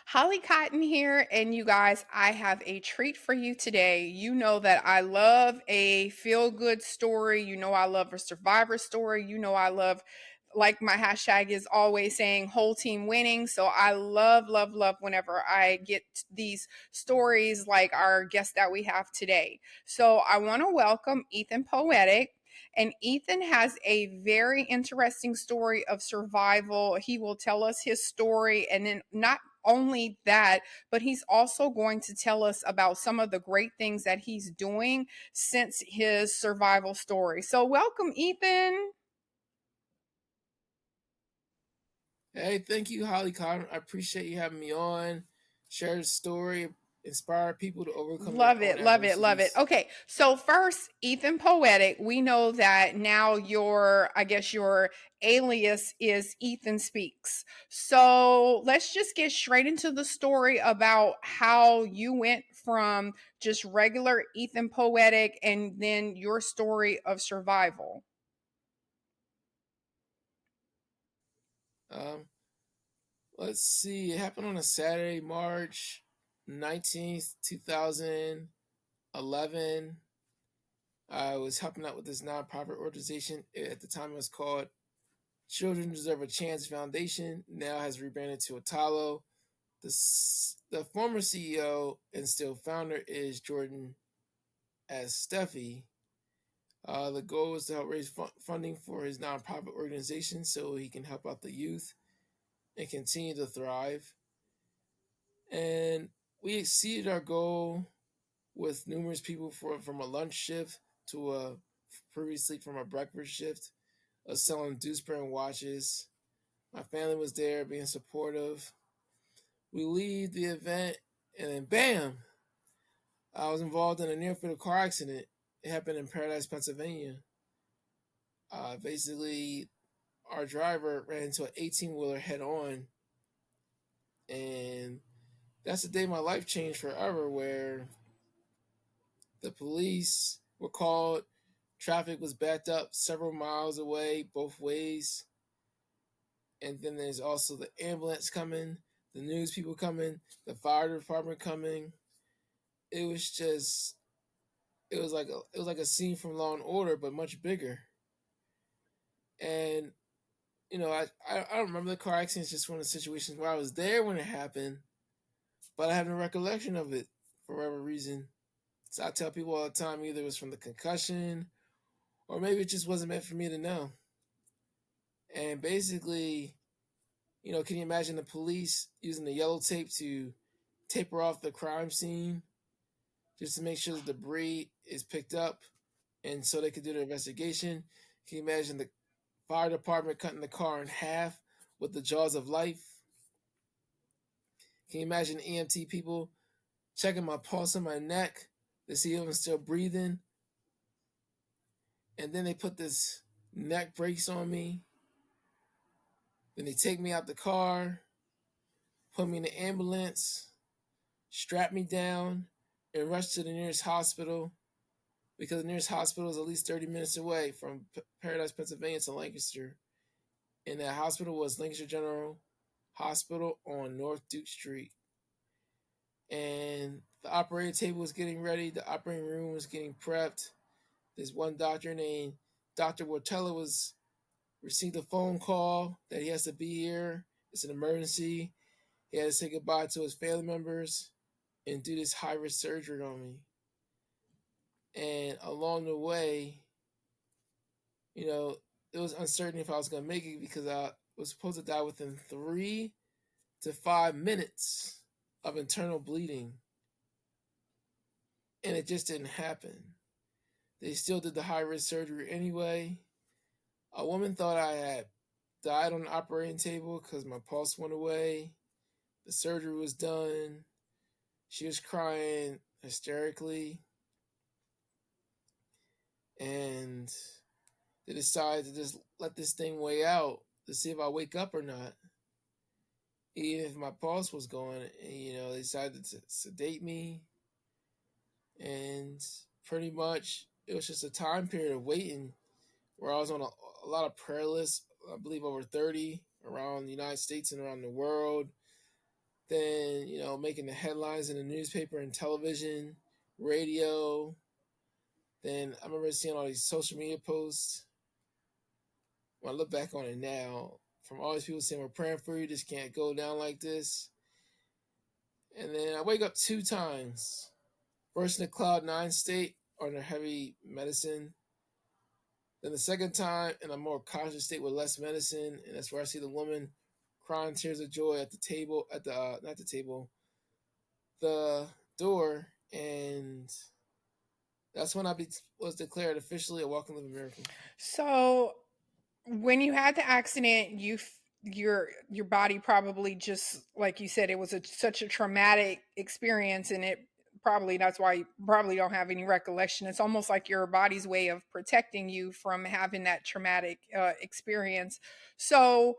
Holly Cotton here, and you guys, I have a treat for you today. You know that I love a feel good story. You know, I love a survivor story. You know, I love, like my hashtag is always saying, whole team winning. So I love, love, love whenever I get these stories like our guest that we have today. So I want to welcome Ethan Poetic. And Ethan has a very interesting story of survival. He will tell us his story, and then not only that, but he's also going to tell us about some of the great things that he's doing since his survival story. So, welcome, Ethan. Hey, thank you, Holly Cotton. I appreciate you having me on. Share the story, inspire people to overcome their Love own it, love it, love it. adversities. Okay, so first, Ethan Poetic, we know that now your alias is Ethan Speaks. So let's just get straight into the story about how you went from just regular Ethan Poetic and then your story of survival. Um, let's see. It happened on a Saturday, March 19th, 2011. I was helping out with this nonprofit organization. At the time, it was called Children Deserve a Chance Foundation. Now has rebranded to Atalo. The former CEO and still founder is Jordan as Steffi. The goal is to help raise funding for his nonprofit organization so he can help out the youth and continue to thrive. And we exceeded our goal with numerous people from a lunch shift to a previously from a breakfast shift of selling Dewsbury watches. My family was there being supportive. We leave the event and then bam, I was involved in a near fatal car accident. It happened in Paradise, Pennsylvania. Basically, our driver ran into an 18-wheeler head on, and that's the day my life changed forever. Where the police were called, traffic was backed up several miles away both ways, and then there's also the ambulance coming, the news people coming, the fire department coming. It was just it was like a scene from Law and Order, but much bigger. And I don't remember the car accident. It's just one of the situations where I was there when it happened, but I have no recollection of it for whatever reason. So I tell people all the time either it was from the concussion or maybe it just wasn't meant for me to know. And basically, can you imagine the police using the yellow tape to taper off the crime scene just to make sure the debris is picked up and so they could do their investigation? Can you imagine the fire department cutting the car in half with the jaws of life? Can you imagine EMT people checking my pulse in my neck to see if I'm still breathing? And then they put this neck brace on me. Then they take me out the car, put me in the ambulance, strap me down, and rush to the nearest hospital because the nearest hospital is at least 30 minutes away from Paradise, Pennsylvania to Lancaster. And that hospital was Lancaster General Hospital on North Duke Street. And the operating table was getting ready, the operating room was getting prepped. This one doctor named Dr. Wortella was received a phone call that he has to be here. It's an emergency. He had to say goodbye to his family members and do this high risk surgery on me. And along the way, it was uncertain if I was going to make it because I was supposed to die within 3 to 5 minutes of internal bleeding. And it just didn't happen. They still did the high risk surgery anyway. A woman thought I had died on the operating table because my pulse went away. The surgery was done. She was crying hysterically. And they decided to just let this thing weigh out to see if I wake up or not. Even if my pulse was going, and, they decided to sedate me. And pretty much it was just a time period of waiting where I was on a lot of prayer lists, I believe over 30 around the United States and around the world. then making the headlines in the newspaper and television, radio. Then I remember seeing all these social media posts. When I look back on it now, from all these people saying we're praying for you, this can't go down like this. And then I wake up two times. First in the cloud 9 state under heavy medicine. Then the second time in a more conscious state with less medicine, and that's where I see the woman crying tears of joy at the table, at the not the table, the door, and that's when was declared officially a walking living miracle. So when you had the accident, your body probably, just like you said, it was such a traumatic experience, and it probably, that's why you probably don't have any recollection. It's almost like your body's way of protecting you from having that traumatic experience. So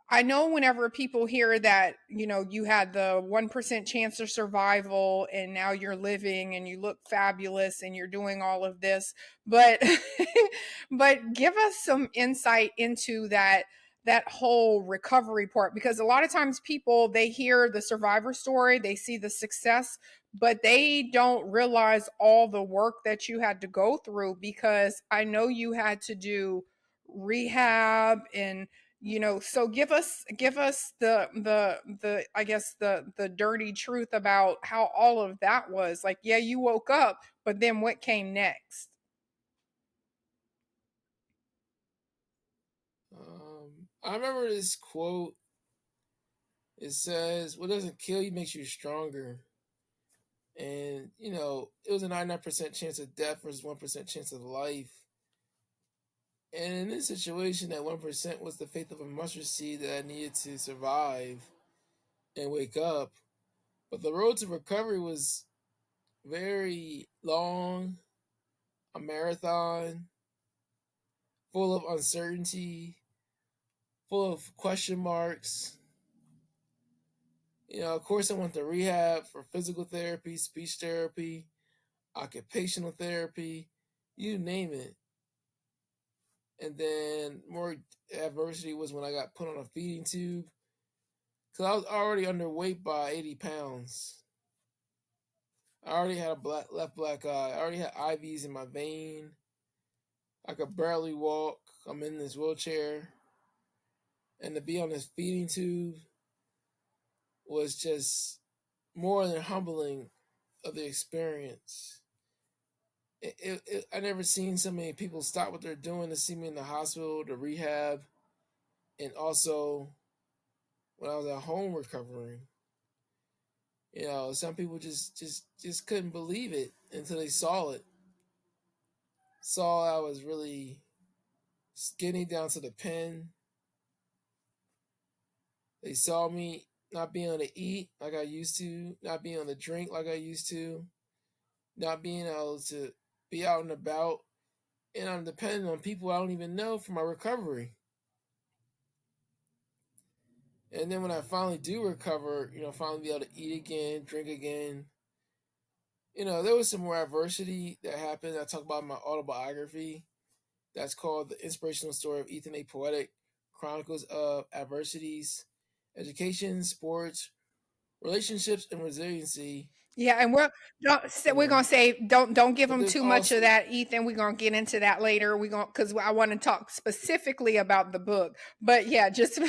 I know whenever people hear that, you had the 1% chance of survival and now you're living and you look fabulous and you're doing all of this, but but give us some insight into that whole recovery part, because a lot of times people, they hear the survivor story, they see the success, but they don't realize all the work that you had to go through, because I know you had to do rehab and, so give us the I guess the dirty truth about how all of that was. Like, yeah, you woke up, but then what came next? I remember this quote. It says, "What doesn't kill you makes you stronger." And it was a 99% chance of death versus 1% chance of life. And in this situation, that 1% was the faith of a mustard seed that I needed to survive and wake up. But the road to recovery was very long, a marathon, full of uncertainty, full of question marks. Of course, I went to rehab for physical therapy, speech therapy, occupational therapy, you name it. And then more adversity was when I got put on a feeding tube because I was already underweight by 80 pounds. I already had a left black eye. I already had IVs in my vein. I could barely walk. I'm in this wheelchair. And to be on this feeding tube was just more than humbling of the experience. I never seen so many people stop what they're doing to see me in the hospital, the rehab, and also when I was at home recovering. Some people just couldn't believe it until they saw it. Saw I was really skinny down to the pin. They saw me not being able to eat like I used to, not being able to drink like I used to, not being able to be out and about, and I'm dependent on people I don't even know for my recovery. And then when I finally do recover, finally be able to eat again, drink again, there was some more adversity that happened. I talk about in my autobiography. That's called The Inspirational Story of Ethan Poetic, Chronicles of Adversities, Education, Sports, Relationships, and Resiliency. Yeah, and we're Yeah. gonna say, don't give But them there's too much of also, that, Ethan. We're gonna get into that later. We're gonna, because I want to talk specifically about the book. But yeah, just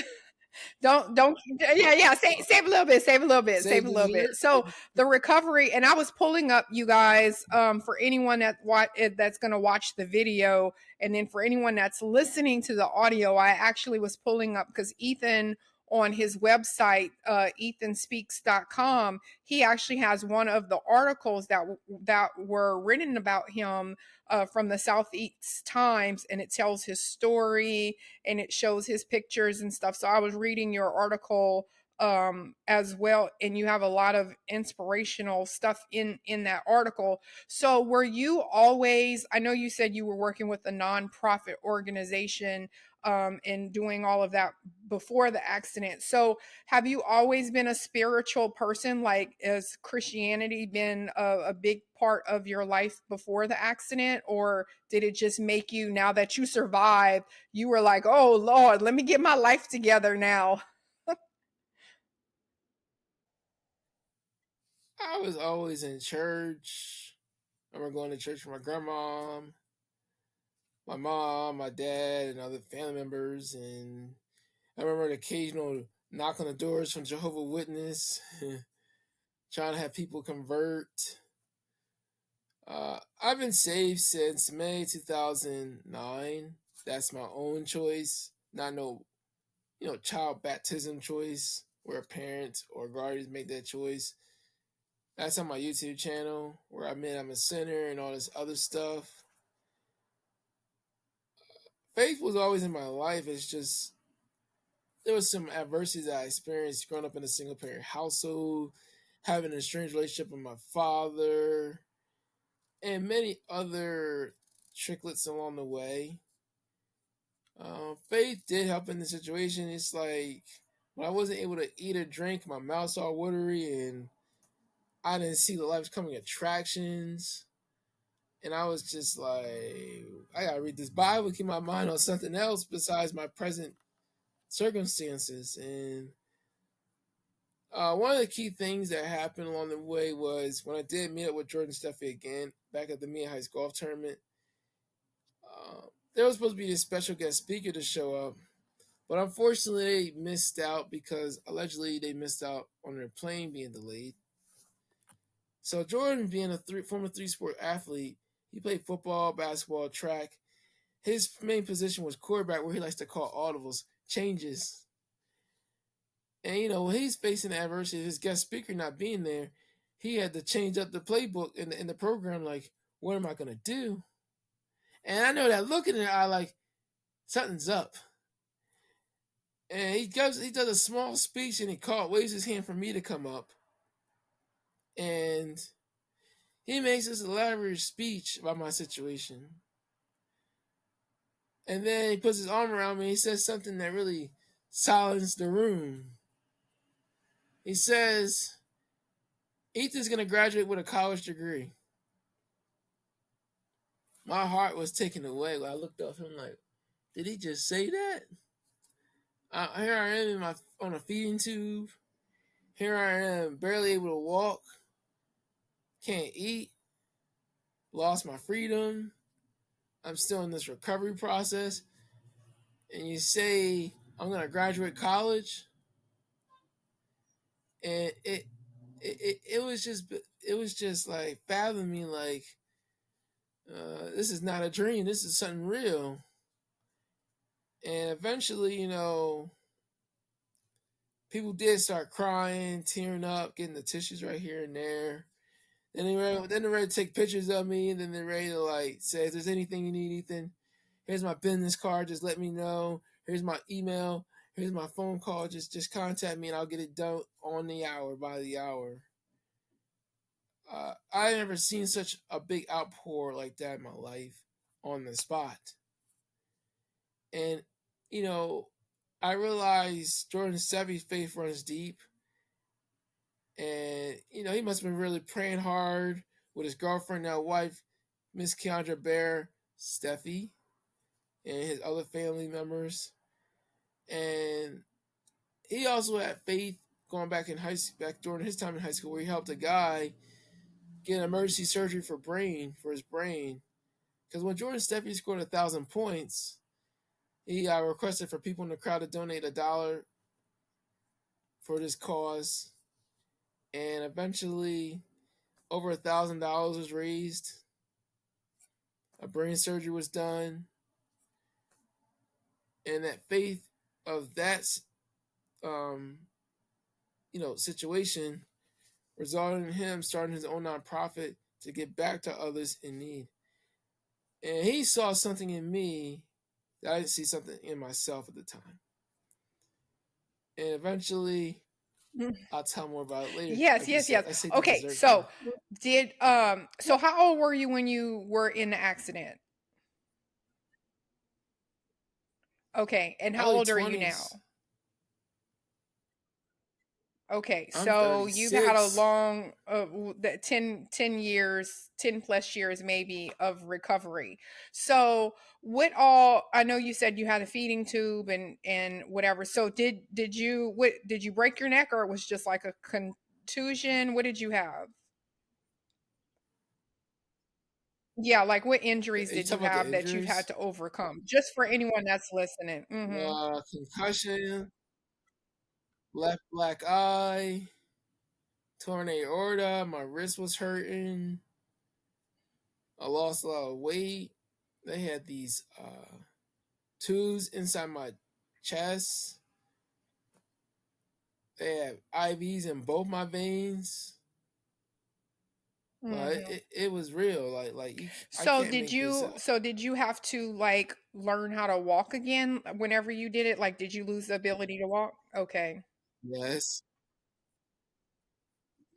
don't yeah, save a little bit, save save a the little bit. dessert. So the recovery, and I was pulling up, you guys, for anyone that's going to watch the video, and then for anyone that's listening to the audio, I actually was pulling up because Ethan, on his website, ethanspeaks.com, he actually has one of the articles that were written about him, from the Southeast Times, and it tells his story and it shows his pictures and stuff. So I was reading your article as well, and you have a lot of inspirational stuff in that article. So were you always, I know you said you were working with a nonprofit organization, and doing all of that before the accident. So have you always been a spiritual person? Like, has Christianity been a big part of your life before the accident, or did it just make you, now that you survived, you were like, oh Lord, let me get my life together now? I was always in church. I remember going to church with my grandma, my mom, my dad, and other family members. And I remember an occasional knock on the doors from Jehovah Witness, trying to have people convert. I've been saved since May 2009. That's my own choice, not no child baptism choice where a parent or guardians make that choice. That's on my YouTube channel where I admit I'm a sinner and all this other stuff. Faith was always in my life. It's just there was some adversities that I experienced growing up in a single parent household, having a strange relationship with my father, and many other tricklets along the way. Faith did help in the situation. It's like when I wasn't able to eat or drink, my mouth's all watery, and I didn't see the life coming attractions. And I was just like, I gotta read this Bible, keep my mind on something else besides my present circumstances. And one of the key things that happened along the way was when I did meet up with Jordan Steffi again back at the Mia Heights golf tournament. There was supposed to be this special guest speaker to show up, but unfortunately they missed out because allegedly they missed out on their plane being delayed. So Jordan, being a former three-sport athlete, he played football, basketball, track. His main position was quarterback, where he likes to call audibles, changes. And when he's facing the adversity of his guest speaker not being there, he had to change up the playbook in the program. Like, what am I gonna do? And I know that look in their eye, like something's up. And he does a small speech, and waves his hand for me to come up, and he makes this elaborate speech about my situation. And then he puts his arm around me and he says something that really silenced the room. He says, Ethan's going to graduate with a college degree. My heart was taken away when I looked up him like, did he just say that? Here I am on a feeding tube. Here I am barely able to walk. Can't eat. Lost my freedom. I'm still in this recovery process. And you say, I'm going to graduate college. And it was just like fathom me like this is not a dream, this is something real. And eventually, people did start crying, tearing up, getting the tissues right here and there. They're ready to take pictures of me, and then they're ready to like say, if there's anything you need, Ethan, here's my business card, just let me know. Here's my email, here's my phone call, just contact me and I'll get it done on the hour, by the hour. I never seen such a big outpour like that in my life on the spot. And, you know, I realized Jordan Sevy's faith runs deep. And, he must have been really praying hard with his girlfriend, now wife, Miss Keandra Bear, Steffi, and his other family members. And he also had faith going back in high school, back during his time in high school, where he helped a guy get emergency surgery for his brain. Because when Jordan Steffi scored 1,000 points, he requested for people in the crowd to donate $1 for this cause, and eventually, over $1,000 was raised. A brain surgery was done, and that faith of that, um, situation resulted in him starting his own nonprofit to give back to others in need. And he saw something in me that I didn't see something in myself at the time. And eventually, I'll tell more about it later. Yes, Like you yes, said, yes. I saved the Okay, dessert so now. so how old were you when you were in the accident? Okay, and how Early old are you now? 20s. Okay, I'm so you've had a 36. long 10 years, 10 plus years maybe of recovery. So what all, I know you said you had a feeding tube and whatever. So did you break your neck, or it was just like contusion? What did you have? Yeah, like what injuries You did you talk about the have that you've had injuries? to overcome? Just for anyone that's listening. Concussion, left black eye, torn aorta. My wrist was hurting. I lost a lot of weight. They had these tubes inside my chest. They had IVs in both my veins. Like Mhm. it was real. I So can't did make this you up. so did you have to like learn how to walk again whenever you did it? Like did you lose the ability to walk? Okay. Yes.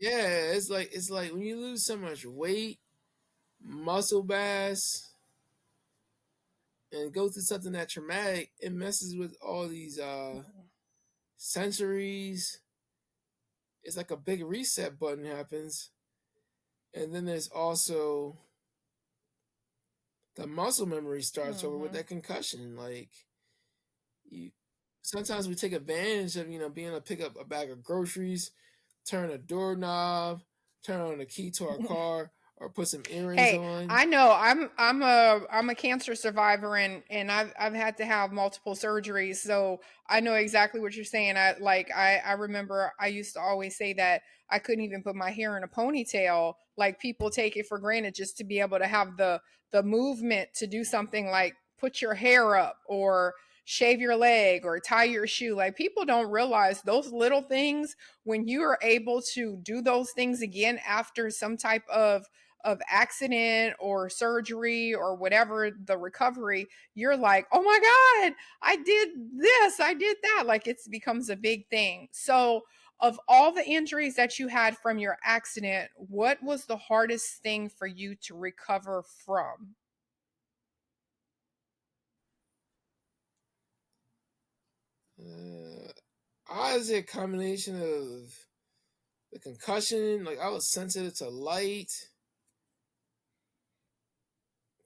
Yeah, it's like when you lose so much weight, muscle mass, and go through something that traumatic, it messes with all these sensories. It's like a big reset button happens. And then there's also the muscle memory starts over with Mhm. that concussion. Like you sometimes we take advantage of, being able to pick up a bag of groceries, turn a doorknob, turn on the key to our car, or put some earrings Hey, on. I know I'm a cancer survivor and I've had to have multiple surgeries, so I know exactly what you're saying. I remember I used to always say that I couldn't even put my hair in a ponytail. Like people take it for granted just to be able to have the movement to do something like put your hair up or shave your leg or tie your shoe. Like people don't realize those little things when you are able to do those things again after some type of accident or surgery or whatever the recovery, you're like, oh my God, I did this, I did that. Like it becomes a big thing. So, of all the injuries that you had from your accident, what was the hardest thing for you to recover from? Uh, I was a combination of the concussion. Like I was sensitive to light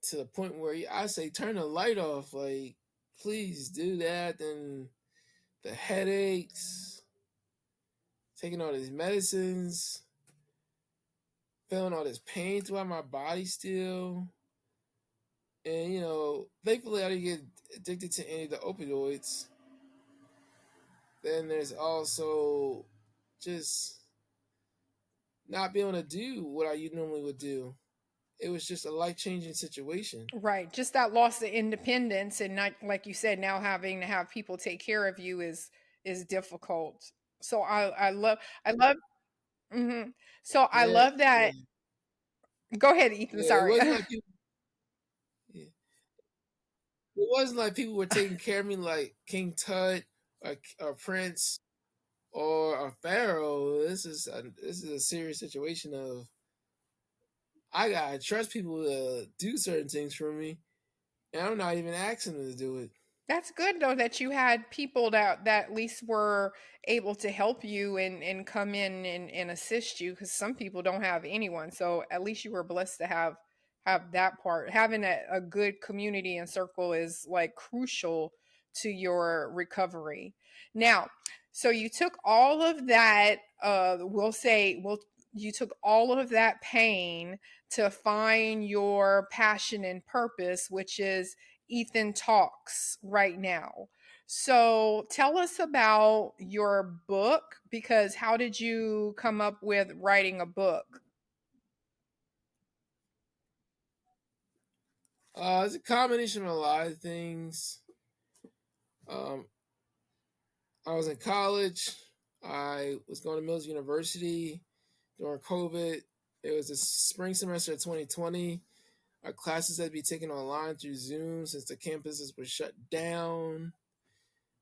to the point where I say turn the light off. Like please do that. Then the headaches, taking all these medicines, feeling all this pain throughout my body still. And thankfully I didn't get addicted to any of the opioids. Then there's also just not being able to do what I normally would do. It was just a life changing situation. Right. Just that loss of independence and not like you said, now having to have people take care of you is difficult. So I love mhm. So I Yeah, love that. yeah, Go ahead, Ethan. yeah. It Sorry. wasn't like people. Yeah. It wasn't like people were taking care of me like King Tut or Prince or a Pharaoh. This is a serious situation of I gotta trust people to do certain things for me, and I'm not even asking them to do it. That's good though that you had people that at least were able to help you and come in and assist you because some people don't have anyone. So at least you were blessed to have that part. Having a good community and circle is like crucial to your recovery. Now, so you took all of that, we'll say, well, you took all of that pain to find your passion and purpose, which is Ethan Talks right now. So tell us about your book because how did you come up with writing a book? It's a combination of a lot of things. Um, I was in college. I was going to Mills University during COVID. It was the spring semester of 2020. Our classes had to be taken online through Zoom since the campuses were shut down.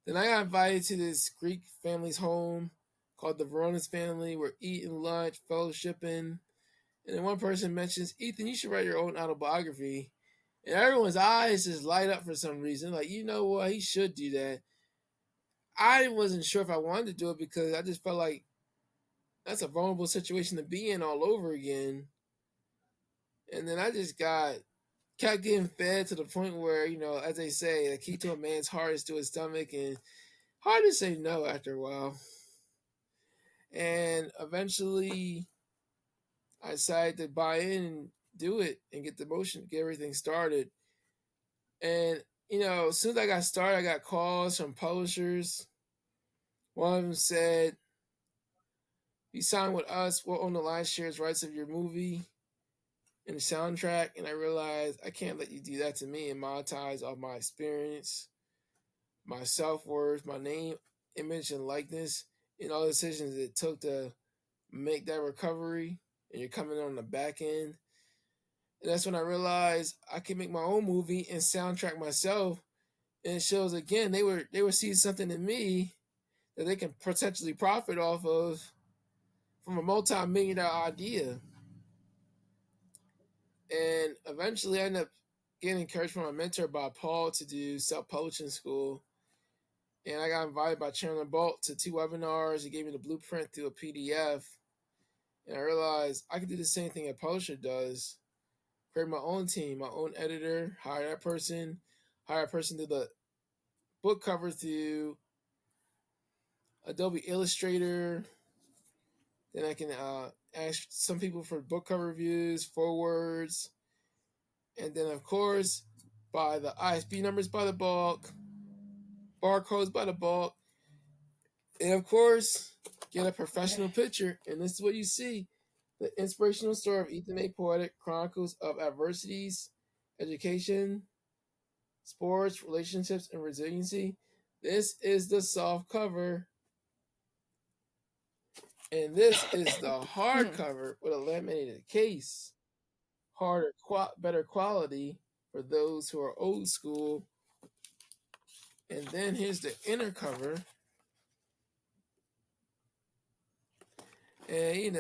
Then I got invited to this Greek family's home called the Veronis family. We're eating lunch, fellowshipping. And then one person mentions, Ethan, you should write your own autobiography. And everyone's eyes just light up for some reason. Like, you know what? He should do that. I wasn't sure if I wanted to do it because I just felt like that's a vulnerable situation to be in all over again. And then I just kept getting fed to the point where, as they say, the key to a man's heart is to his stomach, and hard to say no after a while. And eventually, I decided to buy in and do it and get the motion, get everything started. And as soon as I got started, I got calls from publishers. One of them said, "You signed with us. We'll own the lion's shares rights of your movie and the soundtrack." And I realized I can't let you do that to me and monetize all my experience, my self worth, my name, image, and likeness, and all the decisions it took to make that recovery. And you're coming on the back end. And that's when I realized I could make my own movie and soundtrack myself. And it shows again they were seeing something in me that they can potentially profit off of from a multi-million-dollar idea. And eventually I ended up getting encouraged from my mentor Bob Paul to do self-publishing school. And I got invited by Chandler Bolt to two webinars. He gave me the blueprint through a PDF. And I realized I could do the same thing a publisher does. Create my own team, my own editor, hire a person to do the book cover through Adobe Illustrator. Then I can ask some people for book cover reviews, forewords, and then of course buy the ISB numbers by the bulk, barcodes by the bulk, and of course get a professional picture. And this is what you see: the inspirational story of Ethan Poetic, chronicles of adversities, education, sports, relationships, and resiliency. This is the soft cover, and this is the hard Hmm. cover with a laminated case. Better quality for those who are old school. And then here's the inner cover. And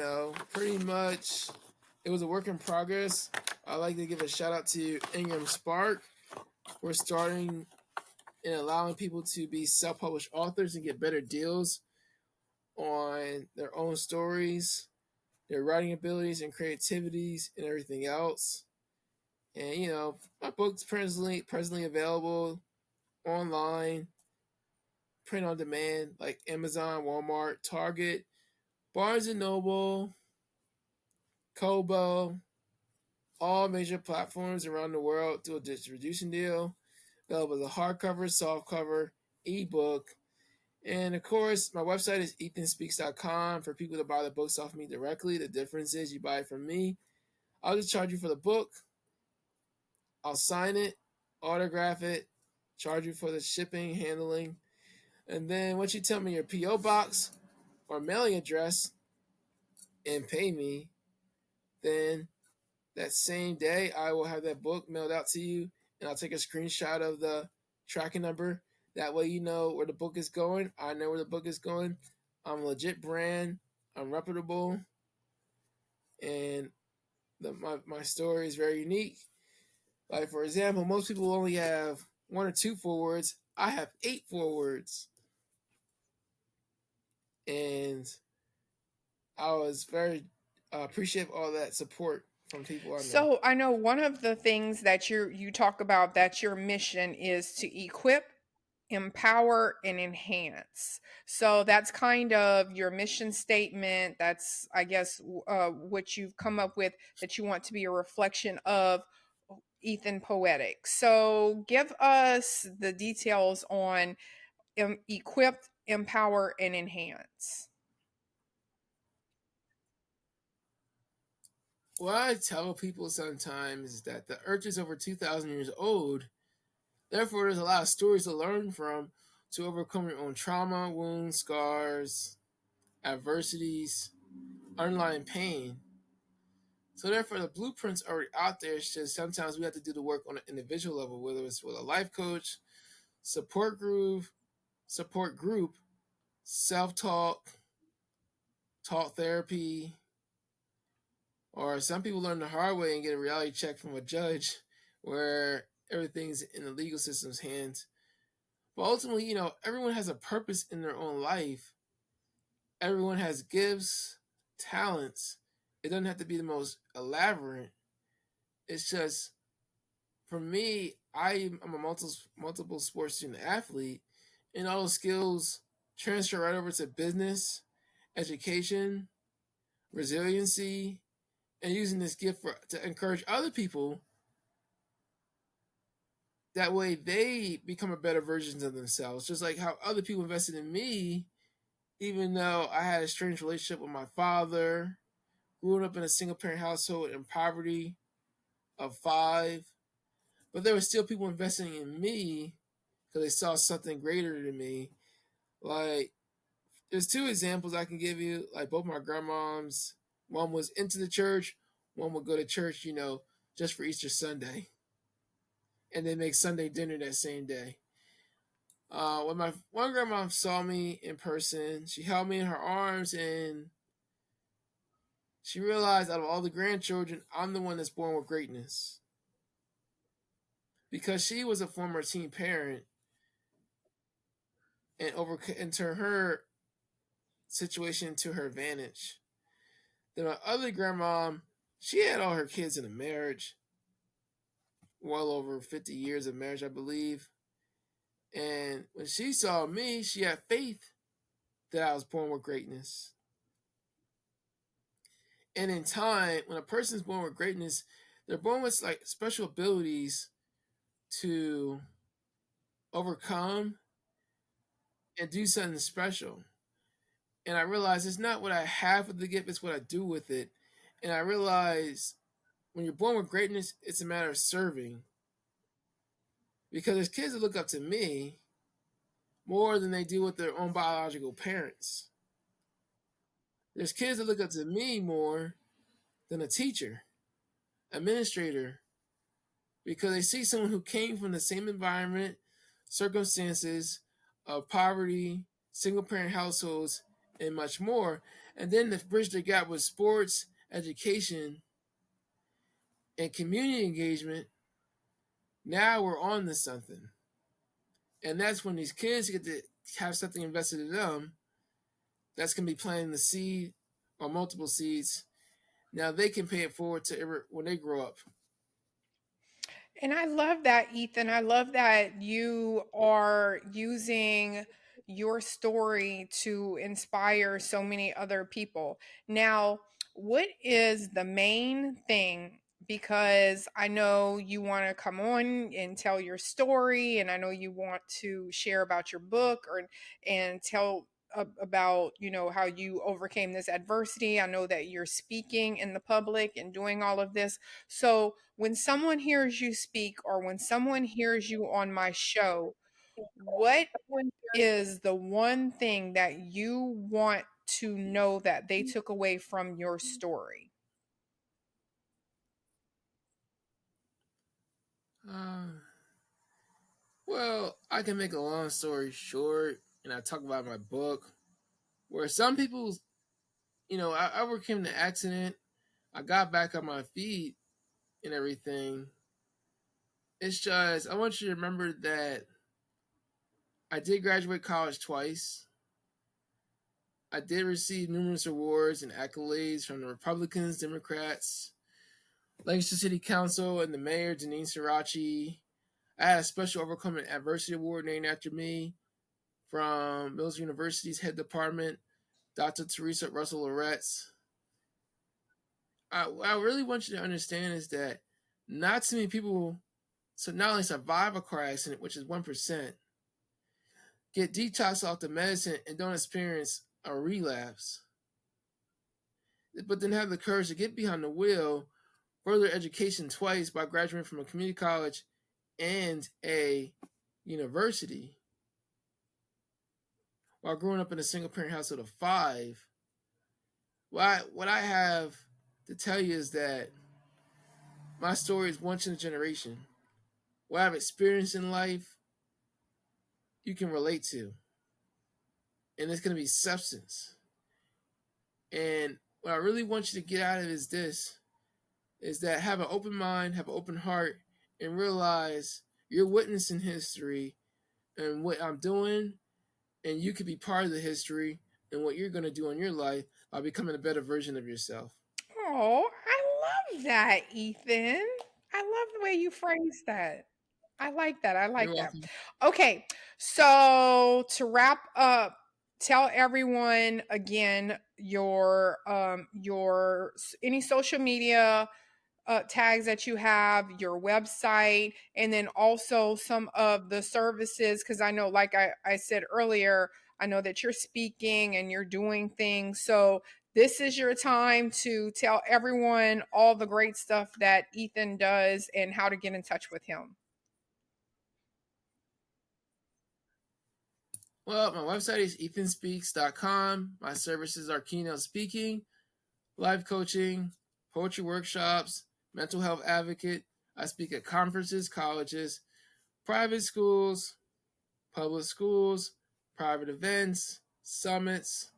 pretty much it was a work in progress. I'd like to give a shout out to Ingram Spark. We're starting and allowing people to be self-published authors and get better deals on their own stories, their writing abilities and creativities and everything else. And my book's presently available online, print on demand, like Amazon, Walmart, Target, Barnes and Noble, Kobo, all major platforms around the world do a distribution deal. Available as a hardcover, softcover, ebook. And of course, my website is ethanspeaks.com for people to buy the books off me directly. The difference is you buy it from me. I'll just charge you for the book. I'll sign it, autograph it, charge you for the shipping, handling. And then once you tell me your P.O. box or mailing address and pay me, then that same day I will have that book mailed out to you, and I'll take a screenshot of the tracking number. That way you know where the book is going. I know where the book is going. I'm a legit brand. I'm reputable, and my story is very unique. Like for example, most people only have one or two forewords. I have 8 forewords, and I was very appreciative of all that support from people I know. So I know one of the things that you talk about that your mission is to equip, empower, and enhance. So that's kind of your mission statement. That's, I guess, what you've come up with, that you want to be a reflection of Ethan Poetic. So give us the details on equip, empower, and enhance. What I tell people sometimes is that the earth is over 2,000 years old. Therefore, there's a lot of stories to learn from to overcome your own trauma, wounds, scars, adversities, underlying pain. So, therefore, the blueprint's already out there. It's just sometimes we have to do the work on an individual level, whether it's with a life coach, support group, self talk therapy, or some people learn the hard way and get a reality check from a judge where everything's in the legal system's hands. But ultimately, everyone has a purpose in their own life. Everyone has gifts, talents. It doesn't have to be the most elaborate. It's just, for me, I'm a multiple sports student athlete, and all those skills transfer right over to business education, resiliency, and using this gift to encourage other people. That way they become a better versions of themselves. Just like how other people invested in me, even though I had a strange relationship with my father, growing up in a single parent household in poverty of five, but there were still people investing in me because they saw something greater than me. Like, there's two examples I can give you. Like, both my grandmoms, one was into the church, one would go to church, just for Easter Sunday, and they make Sunday dinner that same day. When my one grandma saw me in person, she held me in her arms and she realized out of all the grandchildren, I'm the one that's born with greatness. Because she was a former teen parent and turned her situation to her advantage. Then my other grandma, she had all her kids in a marriage, well over 50 years of marriage, I believe. And when she saw me, she had faith that I was born with greatness. And in time, when a person's born with greatness, they're born with like special abilities to overcome and do something special. And I realize it's not what I have with the gift, it's what I do with it. And I realize when you're born with greatness, it's a matter of serving. Because there's kids that look up to me more than they do with their own biological parents. There's kids that look up to me more than a teacher, administrator, because they see someone who came from the same environment, circumstances of poverty, single parent households, and much more. And then to bridge the gap with sports, education, and community engagement, now we're on to something. And that's when these kids get to have something invested in them that's going to be planting the seed or multiple seeds. Now they can pay it forward to when they grow up. And I love that, Ethan. I love that you are using your story to inspire so many other people. Now, what is the main thing? Because I know you want to come on and tell your story, and I know you want to share about your book or and tell about how you overcame this adversity. I know that you're speaking in the public and doing all of this, so when someone hears you speak or when someone hears you on my show, what is the one thing that you want to know that they took away from your story? Uh, well, I can make a long story short, and I talk about my book, where some people, I overcame the accident, I got back on my feet and everything. It's just, I want you to remember that I did graduate college twice. I did receive numerous awards and accolades from the Republicans, Democrats, Lancaster City Council, and the mayor, Janine Sirachi. I had a special Overcoming Adversity Award named after me from Mills University's head department, Dr. Teresa Russell Loretz. What I really want you to understand is that not too many people not only survive a car accident, which is 1%, get detoxed off the medicine and don't experience a relapse, but then have the courage to get behind the wheel, further education twice by graduating from a community college and a university, while growing up in a single parent household of five. What I have to tell you is that my story is once in a generation. What I've experienced in life, you can relate to, and it's going to be substance. And what I really want you to get out of it is this: is that have an open mind, have an open heart, and realize you're witnessing history and what I'm doing, and you could be part of the history and what you're going to do in your life by becoming a better version of yourself. Oh, I love that, Ethan. I love the way you phrase that. I like that. I You're like that. welcome. Okay, so to wrap up tell everyone again your any social media tags that you have, your website, and then also some of the services. Because I know, like I said earlier, I know that you're speaking and you're doing things. So this is your time to tell everyone all the great stuff that Ethan does and how to get in touch with him. Well, my website is ethanspeaks.com. My services are keynote speaking, life coaching, poetry workshops, mental health advocate. I speak at conferences, colleges, private schools, public schools, private events, summits,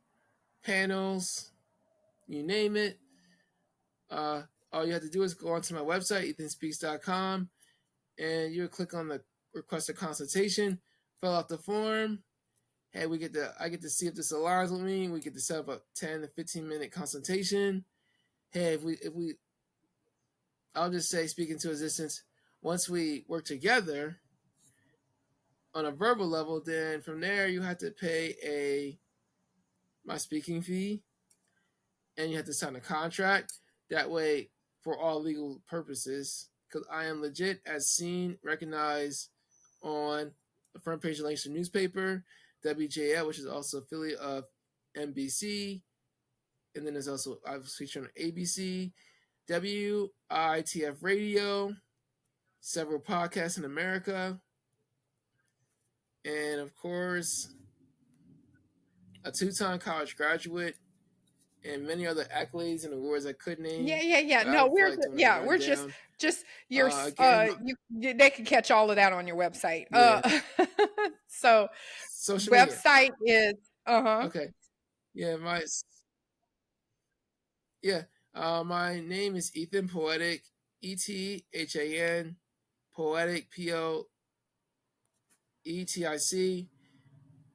panels, you name it. Uh, all you have to do is go onto my website, ethanspeaks.com, and you click on the request a consultation, fill out the form. Hey, I get to see if this aligns with me. We get to set up a 10 to 15-minute consultation. Hey, if we I'll just say speaking to existence, once we work together on a verbal level, then from there you have to pay a my speaking fee and you have to sign a contract. That way, for all legal purposes, because I am legit as seen, recognized on the front page of Langston newspaper, WJL, which is also affiliate of NBC, and then there's also I was featured on ABC, WITF Radio, several podcasts in America, and of course, a two-time college graduate, and many other accolades and awards I could Yeah, name, yeah, yeah. but I No, don't feel like doing a yeah, we're rundown. just your Again, they can catch all of that on your website. yeah, So social media. website is uh-huh. Okay, yeah, yeah, my name is Ethan Poetic, ETHAN, Poetic POETIC.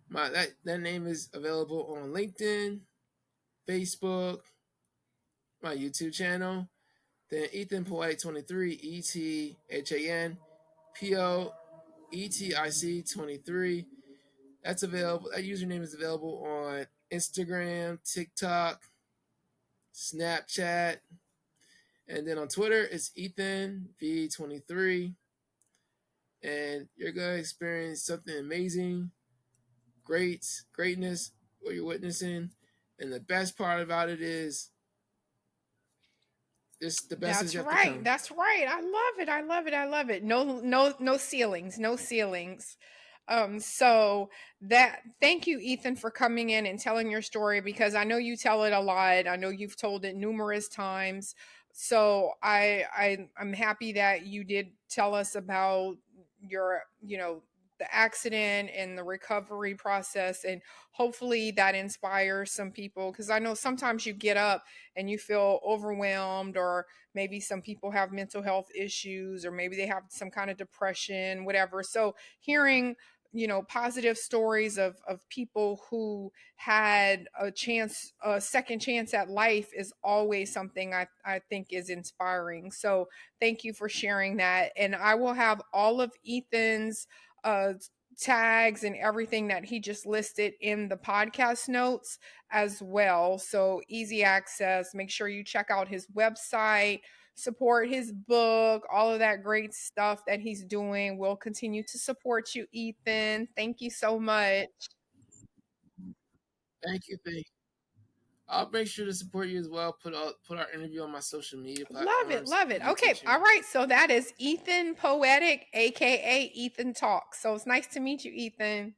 My that name is available on LinkedIn, Facebook, my YouTube channel. Then Ethan Poetic 23, ETHAN, POETIC 23. That's available. That username is available on Instagram, TikTok, Snapchat, and then on Twitter it's Ethan V23. And you're gonna experience something amazing, greatness, what you're witnessing. And the best part about it is this the best is That's yet to right. come. That's right. I love it. I love it. I love it. No ceilings. No ceilings. So that thank you, Ethan, for coming in and telling your story because I know you tell it a lot. I know you've told it numerous times. So I'm happy that you did tell us about your, the accident and the recovery process, and hopefully that inspires some people because I know sometimes you get up and you feel overwhelmed, or maybe some people have mental health issues, or maybe they have some kind of depression, whatever. So hearing positive stories of people who had a second chance at life is always something I think is inspiring. So thank you for sharing that, and I will have all of Ethan's uh tags and everything that he just listed in the podcast notes as well. So easy access. Make sure you check out his website, support his book, all of that great stuff that he's doing. We'll continue to support you, Ethan. Thank you so much. Thank you, thank you. I'll make sure to support you as well. Put our interview on my social media Love it. platforms Love it. and YouTube Okay. All channel. right. So that is Ethan Poetic, aka Ethan Talk. So it's nice to meet you, Ethan.